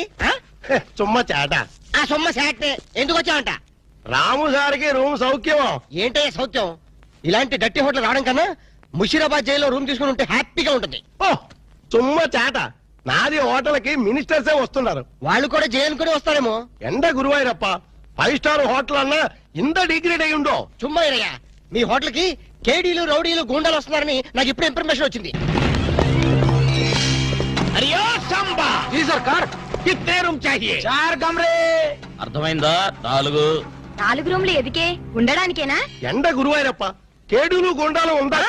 చుమ్మ చేట ఆ సొమ్మ శాట్ ఎందుకు వచ్చావంట రాము సార్కి రూమ్ సౌఖ్యమో ఏంటే సౌఖ్యం ఇలాంటి డట్టి హోటల్ రావడం కన్నా ముషీరాబాద్ జైల్లో రూమ్ తీసుకుని ఉంటే హ్యాపీగా ఉంటుంది ఓ చుమ్మ చేట నాది హోటల్కి మినిస్టర్సే వస్తున్నారు వాళ్ళు కూడా జైలు కూడా వస్తారేమో ఎండ గురువాయూరప్ప 5 స్టార్ హోటల్ అన్నా ఇంత డిగ్రేడ్ అయి ఉండో చుమ్మా ఇరయ్యా మీ హోటల్ కి కేడీలు రౌడీలు గూండాలు వస్తున్నారని నాకు ఇప్పుడు ఇన్ఫర్మేషన్ వచ్చింది అరియో సంబా జీ సర్కార్ కిత్నే రూమ్ చాహియే 4 కమరే అర్థమైందా 4 రూమ్లు ఎదికే ఉండడానికేనా ఎండ గురువాయూరప్ప కేడులు గుండాలు ఉందా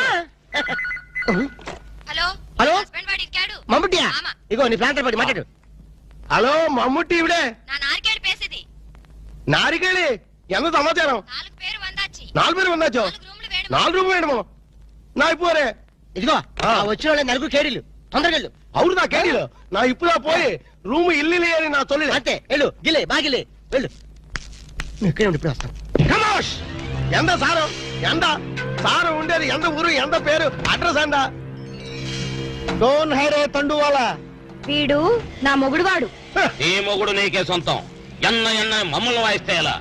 హలో హలో హస్బెండ్ వాడు ఇరికాడు మమ్ముట్టియా మామ. ఇగో నీ ప్రాంతం పడి మాట్లాడు హలో మమ్ముట్టి ఇవిడే నా నారికేడు పేసేది నారికేళి ఎంత సమాచారం 4 పేరు వందాచి 4 పేరు ఉందాచో 4 రూమ్లు వేడు 4 రూమ్ వేయడము నా ఇప్పుడే ఇదిగో ఆ వచ్చిన వాళ్ళ నలుగురు కేడీలు తొందరగా వెళ్ళు అవును నా కేడీలో నా ఇప్పుడా పోయి రూమ్ ఇల్లు అని నా తొలి అంతే వెళ్ళు గిలే బాగిలే వెళ్ళు నువ్వు ఇక్కడే ఉండి ఇప్పుడు వస్తాను కమోష్ ఎంత సారం ఎంత సారం ఉండేది ఎంత ఊరు ఎంత పేరు అడ్రస్ ఎంత డోన్ హైరే తండు వాళ్ళ వీడు నా మొగుడు వాడు నీ మొగుడు నీకే సొంతం ఎన్న మమ్మల్ని వాయిస్తే ఎలా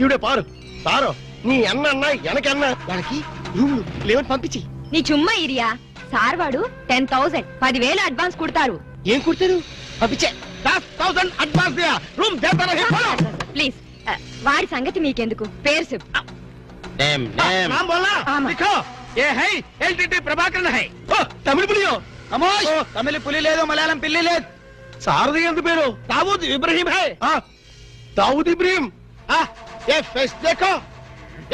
ఇవిడే పారు సారో నీ అన్న వెనకన్న వాళ్ళకి రూములు లేవని పంపించి నీ చుమ్మా ఇరియా సార్ వాడు 10,000 10,000 అడ్వాన్స్ కుడతారు ఏం కుడతారు పంపించే 10,000 అడ్వాన్స్ రూమ్ ప్లీజ్ వాడి సంగతి మీకెందుకు పేరు చెప్పు नाम बोलना लिखो ये है एलटीटी प्रभाकर है तमिल पुलियो अमोश तमिल पुली ले दो मलयालम पिल्ली ले सारदी ఎంత పేరు दाऊद इब्राहिम है दाऊद इब्राहिम ये फेस देखो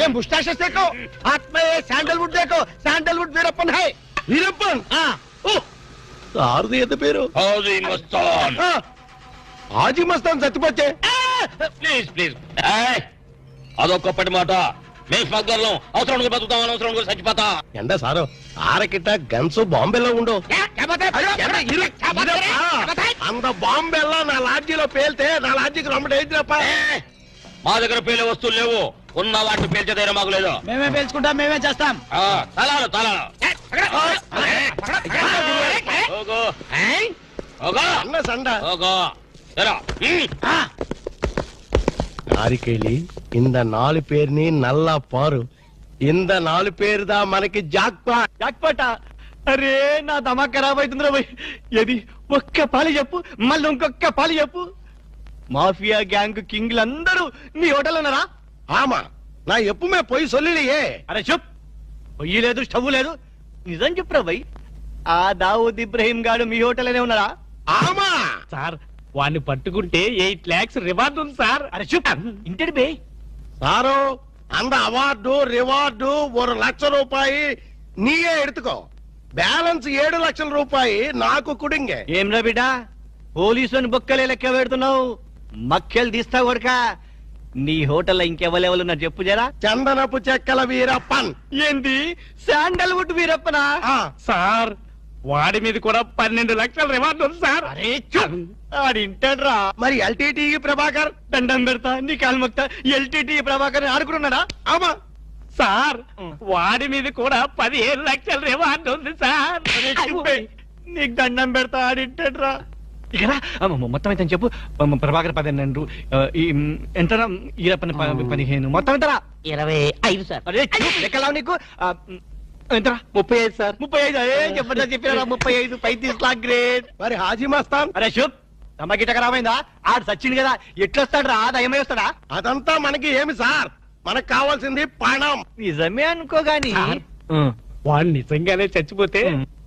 ये मुस्टैचेस देखो हाथ में ये सैंडलवुड देखो सैंडलवुड वीरप्पन है वीरप्पन सारदी ఎంత పేరు హాజీ మస్తాన్ हाजी मस्तान చచ్చిపోతే ప్లీజ్ అదొక్కటి మాట మేము స్మగ్లర్లం అవసరం బతుకుతాం అనవసరం చచ్చిపోతాం ఎండ సారో ఆరకిట్ట గన్స్ బాంబేలో ఉండు అంత బాంబేలో నా లాడ్జీలో పేల్తే నా లాడ్జీకి రొమ్మ ఏంటిరప్ప మా దగ్గర పేలే వస్తువులు లేవు ఉన్న వాటిని పేల్చే ధైర్యం మాకు లేదు మేమే పేల్చుకుంటాం మేమే చేస్తాం తలాలు అన్న సండ நாரிக்கேலி இந்த 4 பேர்ని నల్ల పారు ఇంద 4 పేరుదా మనకి జాక్పాటా అరే నా దమా ఖరాబ్ అవుతుందిరా భయ్ ఏది ఒక్క పాలి చెప్పు మళ్ళీ ఇంకొక్క పాలి చెప్పు మాఫియా గ్యాంగ్ కింగ్లందరూ నీ హోటల్ ఉన్నారా ఆమా నా ఎప్పుమే పోయి సొల్లియే అరే చెప్ పొయ్యి లేదు స్టవ్ లేదు నిజం చెప్పురా భయ్ ఆ దావుద్ ఇబ్రహీం గాడు మీ హోటల్లోనే ఉన్నారా ఆమా సార్ వాడిని పట్టుకుంటే 8 lakhs రివార్డు ఉంది సార్ అరే చూప్ ఇంటడి బే సారో అంద అవార్డు రివార్డు 1 లక్ష రూపాయి నీయే ఎడుతుకో బ్యాలెన్స్ 7 లక్షల రూపాయి నాకు కుడింగే ఏమ్రా బిడ్డా పోలీసుని బొక్కలే లెక్క పెడుతున్నావు మక్కెలు తీస్తా కొడక నీ హోటల్లో ఇంకెవరెవరు ఉన్నారు చెప్పు జరా చందనపు చెక్కల వీరప్పన్ ఏంది శాండల్వుడ్ వీరప్పనా సార్ వాడి మీద కూడా 12 లక్షల రివార్డు ఉంది సార్ ఆడింటాడ్రా మరి ఎల్టీటీ ప్రభాకర్ దండం పెడతా నీ కాలు మొక్తా ఎల్టీటీ ప్రభాకర్ ఆడుకున్నాడా ఆమా సార్ వాడి మీద కూడా 15 లక్షల రివార్డు ఉంది సార్ నీకు దండం పెడతా ఆడింటాడ్రా ఇక్కడ మొత్తం అయితే చెప్పు ప్రభాకర్ 12 ఎంత ఈరప్పని 15 మొత్తం ఎంతరా 25 సార్ అరే లెక్కలా నీకు ఎంతరా 35 సార్ 35 అదే చెప్పండి చెప్పినా 35 35 లాక్ గ్రేట్ మరి హాజీ మస్తాన్ అరే శుభ్ తమకిట ఖరాబైందా ఆడు సచ్చింది కదా ఎట్లొస్తాడు రా దయమై వస్తాడా అదంతా మనకి ఏమి సార్ మనకు కావాల్సింది పణం నిజమే అనుకో గాని వాడు నిజంగానే చచ్చిపోతే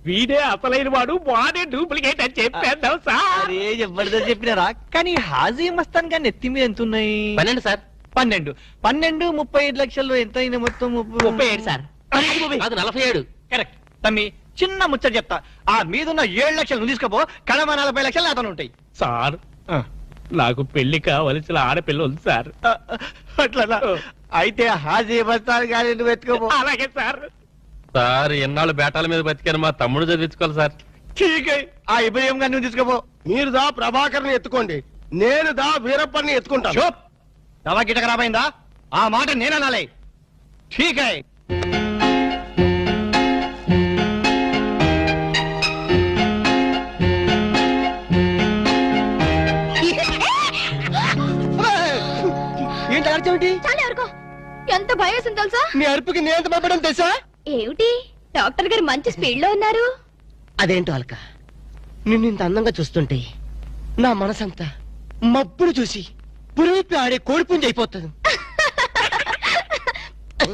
వీడే అసలైన వాడు వాడే డూప్లికేట్ అని చెప్పేద్దాం సార్ అరే జబర్దస్త్ చెప్పినారా కానీ హాజీ మస్తాన్ గాని ఎత్తి మీద ఎంత ఉన్నాయి 12 సార్ 12 35 లక్షలు ఎంత అయినా మొత్తం 37 సార్ అది 47 కరెక్ట్ తమ్మి చిన్న ముచ్చట చెప్తా ఆ మీదున్న 7 లక్షలు నువ్వు తీసుకోపో కడమ 40 లక్షలు నాతో ఉంటాయి సార్ నాకు పెళ్లి కావలసిన ఆడపిల్ల ఉంది సార్ అట్లా అయితే హాజీ మస్తాన్ గాని నువ్వు ఎత్తుకోపో అలాగే సార్ సార్ ఎన్నాళ్ళు బేటాల మీద బతికాను మా తమ్ముడు చదివించుకోవాలి సార్ ఠీక్ ఆ ఇబ్రహీం గారిని నువ్వు తీసుకోపో మీరు దా ప్రభాకర్ని ఎత్తుకోండి నేను దా వీరప్పని ఎత్తుకుంటాను దవా గిట ఖరాబైందా ఆ మాట నేననాలే ఠీక్ హై ఏంటి అర్చమేంటి చాలా ఎవరికో ఎంత భయం తెలుసా నీ అరుపుకి నేను ఎంత భయపడని తెలుసా ఏమిటి డాక్టర్ గారు మంచి స్పీడ్ లో ఉన్నారు అదేంటో అలక నిన్ను ఇంత అందంగా చూస్తుంటే నా మనసంతా మబ్బును చూసి పురివిప్పి ఆడే కోడిపుంజి అయిపోతుంది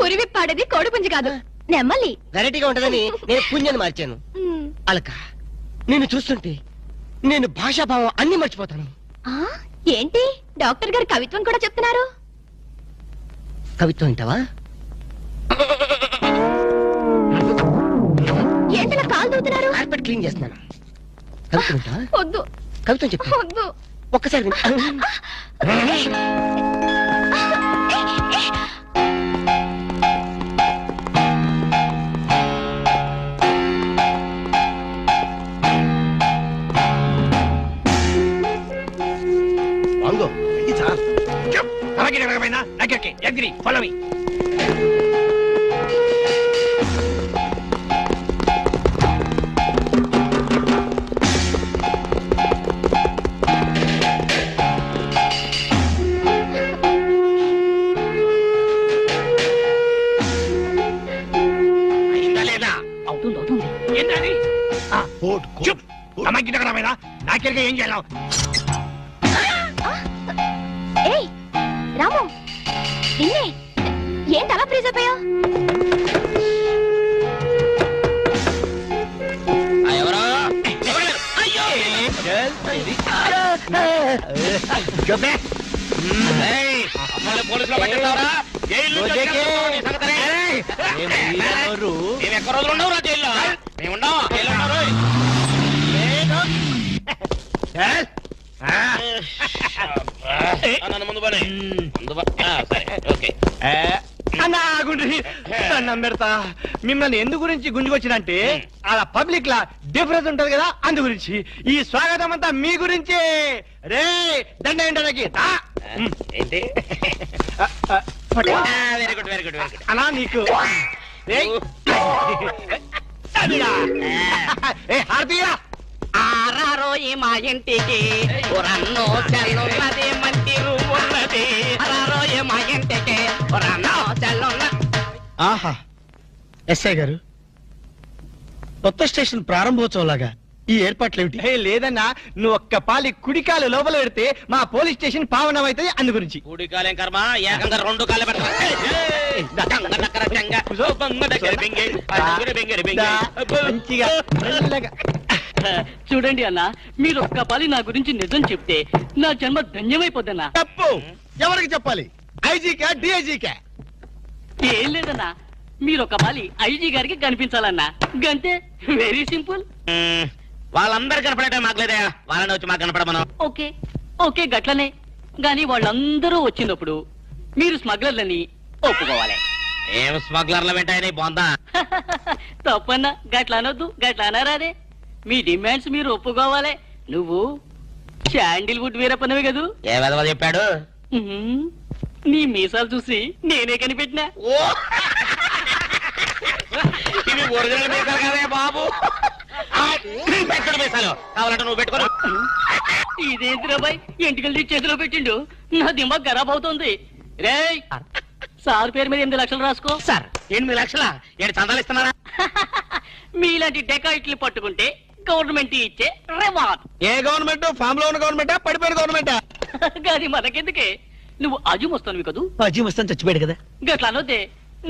పురివి పాడేది కోడిపుంజి కాదు నెమ్మలి వెరైటీగా ఉంటదని నేను పుంజని మార్చాను అలక నిన్ను చూస్తుంటే నేను భాషాభావం అన్ని మర్చిపోతాను ఏంటి డాక్టర్ గారు కవిత్వం కూడా చెప్తున్నారు కవిత్వం వింటావా ఏంటలా కాలు దూతున్నారు కార్పెట్ క్లీన్ చేస్తున్నాను కవిత్వం వింటావా వద్దు కవిత్వం చెప్పు వద్దు ఒక్కసారి విను. వాంగో ఇది సార్ అలాగే రకమైన దగ్గరికి ఎగ్రి ఫాలో మీ గిట్టకడమైనా నాకెరగా ఏం చేయాలి? ఏయ్ రాము నిన్నే ఏంటి అలా ఫ్రీజ్ అయిపోయావు? పోలీసులో పట్టిన్నారా? ఎక్కడ రోజులు ఉండవు రా జైల్లో? మేముండవు నన్ను ముందు పని దండం పెడతా. మిమ్మల్ని ఎందు గురించి గుంజుకొచ్చినంటే అలా పబ్లిక్ లా డిఫరెన్స్ ఉంటది కదా, అందు గురించి. ఈ స్వాగతం అంతా మీ గురించి. రే దండ ఏంటకి ఏంటి వెరీ గుడ్ వెరీ గుడ్ అలా నీకు హారతీయ ఆరారో ఈ మా ఇంటికి పురన్నో చల్లున్నది మంచి ఉన్నది. ఆరారో ఈ మా ఇంటికి పురన్నో చల్లున్న. ఆహా ఎస్ఐ గారు, కొత్త స్టేషన్ ప్రారంభోత్సవం లాగా ఈ ఏర్పాట్లు ఏమిటి? లేదన్నా, నువ్వు ఒక్క పాలి కుడికాలు లోపల పెడితే మా పోలీస్ స్టేషన్ పావనం అవుతుంది, అందు గురించి. కుడికాలేం కర్మ, ఏకంగా 2 కాళ్ళు మంచిగా మెల్లగా. చూడండి అన్న, మీరు ఒక్క పాలి నా గురించి నిజం చెప్తే నా జన్మ ధన్యమైపోద్దన్నా. తప్పు ఎవరికి చెప్పాలి? ఐజీకా డిఐజీకా? ఏం లేదన్నా, మీరు ఒక పాలి ఐజీ గారికి కనిపించాలన్నా, గంతే. Very simple. వాళ్ళందరూ కనపడటం మాకులేదా? వాళ్ళని వచ్చి మాకు కనపడమను. ఓకే ఓకే గట్లనే. గాని వాళ్ళందరూ వచ్చినప్పుడు మీరు స్మగ్లర్లని ఒప్పుకోవాలి. ఏం స్మగ్లర్ల వెంటాయని బాగుందా? తప్పన్నా, గట్ల అనొద్దు, గట్ల అనరాదే. మీ డిమాండ్స్ మీరు ఒప్పుకోవాలి. నువ్వు శాండిల్వుడ్ వీరప్పనవి కదూ? ఏ విధవ చెప్పాడు? నీ మీసాలు చూసి నేనే కనిపెట్టినా. ఇవి ఒరిజినల్ మీసాలు కదే బాబు. మీసాలు కావాలంటే నువ్వు పెట్టుకో. ఇదేంటి బాయ్, ఎంటికలు చేతిలో పెట్టిండు. నా దిమాగ్ ఖరాబ్ అవుతుంది. రేయ్, సార్ పేరు మీద 8 లక్షలు రాసుకో. సార్ 8 లక్షలా? ఏడు చందాలు ఇస్తున్నారా? మీలాంటి డెకాయిట్లు పట్టుకుంటే గవర్నమెంట్ ఇచ్చే రివార్డ్. ఏ గవర్నమెంట్? ఫామ్ లో ఉన్న గవర్నమెంటా, పడిపోయిన గవర్నమెంటా? కానీ మనకెందుకే, నువ్వు అజు వస్తాను కదూ. అజీ వస్తాను చచ్చిపోయాడు కదా. గట్లా అనొద్దే,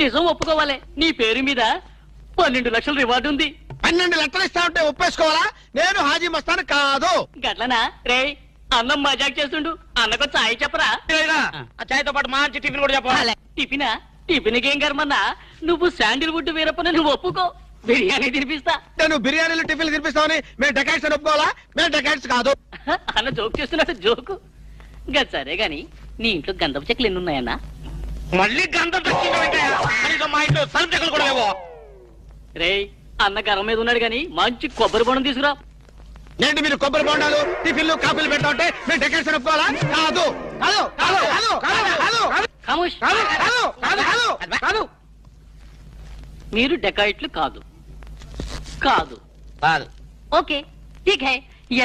నిజం ఒప్పుకోవాలి. నీ పేరు మీద 12 లక్షల రివార్డు ఉంది. 12 లక్షలు ఇస్తా ఉంటే ఒప్పేసుకోవాలా? నేను హాజీ మస్తాను కాదు. గట్లనా? రే, అన్నం మజాక్ చేస్తుండు. అన్నకు చాయ్ చెప్పరా? ఆ చాయ్తో పాటు మంచి టిఫిన్ కూడా చెప్పాలి. టిఫినా? టిఫిన్కి ఏం కర్మన్నా, నువ్వు శాండిల్వుడ్ వీరప్పని నువ్వు ఒప్పుకో, బిర్యానీ తినిపిస్తా. నేను బిర్యానీలు టిఫిన్లు తినిపిస్తామని మేము డెకాయిట్స్ అని ఒప్పుకోవాలా? మేము డెకాయిట్స్ కాదు. అన్న జోక్ చేస్తున్నట్టు జోకు. గది సరే గాని, నీ ఇంట్లో గంధపు చెక్కలు ఎన్ని ఉన్నాయన్నా? మళ్ళీ గంధం తెచ్చింది. మా ఇంట్లో సరుకు చెక్కలు కూడా లేవు. రే, అన్న గరం మీద ఉన్నాడు గాని మంచి కొబ్బరి బొండం తీసుకురా. ఏంటి మీరు కొబ్బరి బొండాలు టిఫిన్లు కాఫీలు పెట్టా ఉంటే మేము డెకాయిట్స్ అని ఒప్పుకోవాలా? కాదు కాదు కాదు కాదు కాదు ఖమోష్. కాదు కాదు కాదు కాదు. మీరు డెకాయిట్లు కాదు. కాదు కాదు. ఓకే ఠీక్ హై. ఎరా